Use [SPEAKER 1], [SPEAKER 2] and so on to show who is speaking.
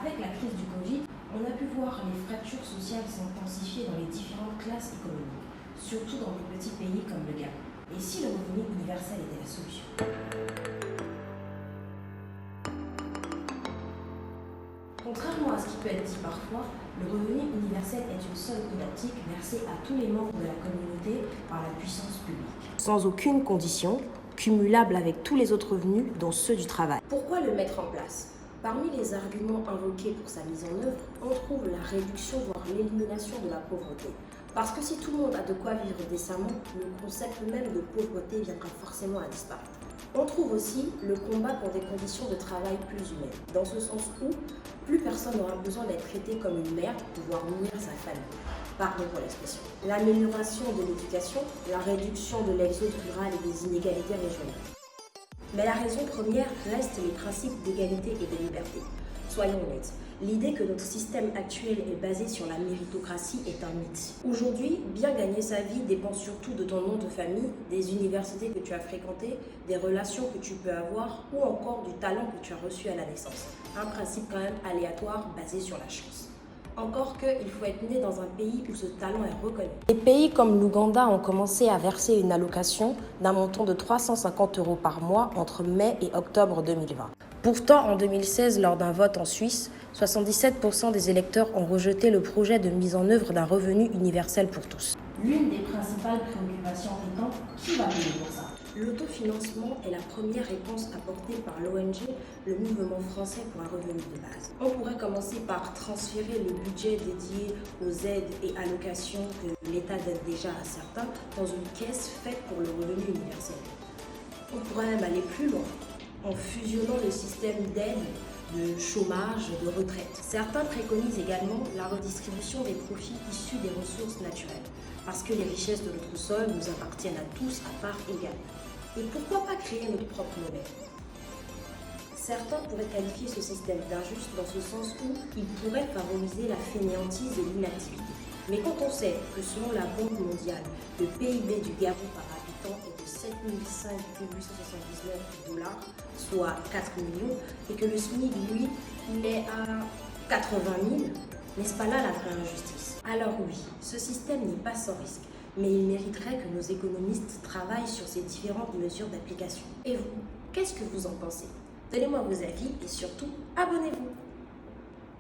[SPEAKER 1] Avec la crise du Covid, on a pu voir les fractures sociales s'intensifier dans les différentes classes économiques, surtout dans des petits pays comme le Ghana. Et si le revenu universel était la solution? Contrairement à ce qui peut être dit parfois, le revenu universel est une somme identique versée à tous les membres de la communauté par la puissance publique, sans aucune condition, cumulable avec tous les autres revenus, dont ceux du travail. Pourquoi le mettre en place? Parmi les arguments invoqués pour sa mise en œuvre, on trouve la réduction voire l'élimination de la pauvreté. Parce que si tout le monde a de quoi vivre décemment, le concept même de pauvreté viendra forcément à disparaître. On trouve aussi le combat pour des conditions de travail plus humaines, dans ce sens où plus personne n'aura besoin d'être traité comme une mère pour pouvoir nourrir sa famille. Pardon pour l'expression. L'amélioration de l'éducation, la réduction de l'exode rural et des inégalités régionales. Mais la raison première reste les principes d'égalité et de liberté. Soyons honnêtes, l'idée que notre système actuel est basé sur la méritocratie est un mythe. Aujourd'hui, bien gagner sa vie dépend surtout de ton nom de famille, des universités que tu as fréquentées, des relations que tu peux avoir ou encore du talent que tu as reçu à la naissance. Un principe quand même aléatoire basé sur la chance. Encore qu'il faut être né dans un pays où ce talent est reconnu. Des pays comme l'Ouganda ont commencé à verser une allocation d'un montant de 350 € par mois entre mai et octobre 2020. Pourtant, en 2016, lors d'un vote en Suisse, 77% des électeurs ont rejeté le projet de mise en œuvre d'un revenu universel pour tous. L'une des principales préoccupations étant qui va payer pour ça? L'autofinancement est la première réponse apportée par l'ONG, le Mouvement français pour un revenu de base. On pourrait commencer par transférer le budget dédié aux aides et allocations que l'État donne déjà à certains dans une caisse faite pour le revenu universel. On pourrait même aller plus loin en fusionnant le système d'aide, de chômage, de retraite. Certains préconisent également la redistribution des profits issus des ressources naturelles, parce que les richesses de notre sol nous appartiennent à tous à part égale. Et pourquoi pas créer notre propre monnaie? Certains pourraient qualifier ce système d'injuste dans ce sens où il pourrait favoriser la fainéantise et l'inactivité. Mais quand on sait que selon la Banque mondiale, le PIB du Gabon par habitant est de 7,5,879 $, soit 4 millions, et que le SMIC, lui, il est à 80 000, n'est-ce pas là la vraie injustice? Alors oui, ce système n'est pas sans risque, mais il mériterait que nos économistes travaillent sur ces différentes mesures d'application. Et vous, qu'est-ce que vous en pensez? Donnez-moi vos avis et surtout, abonnez-vous!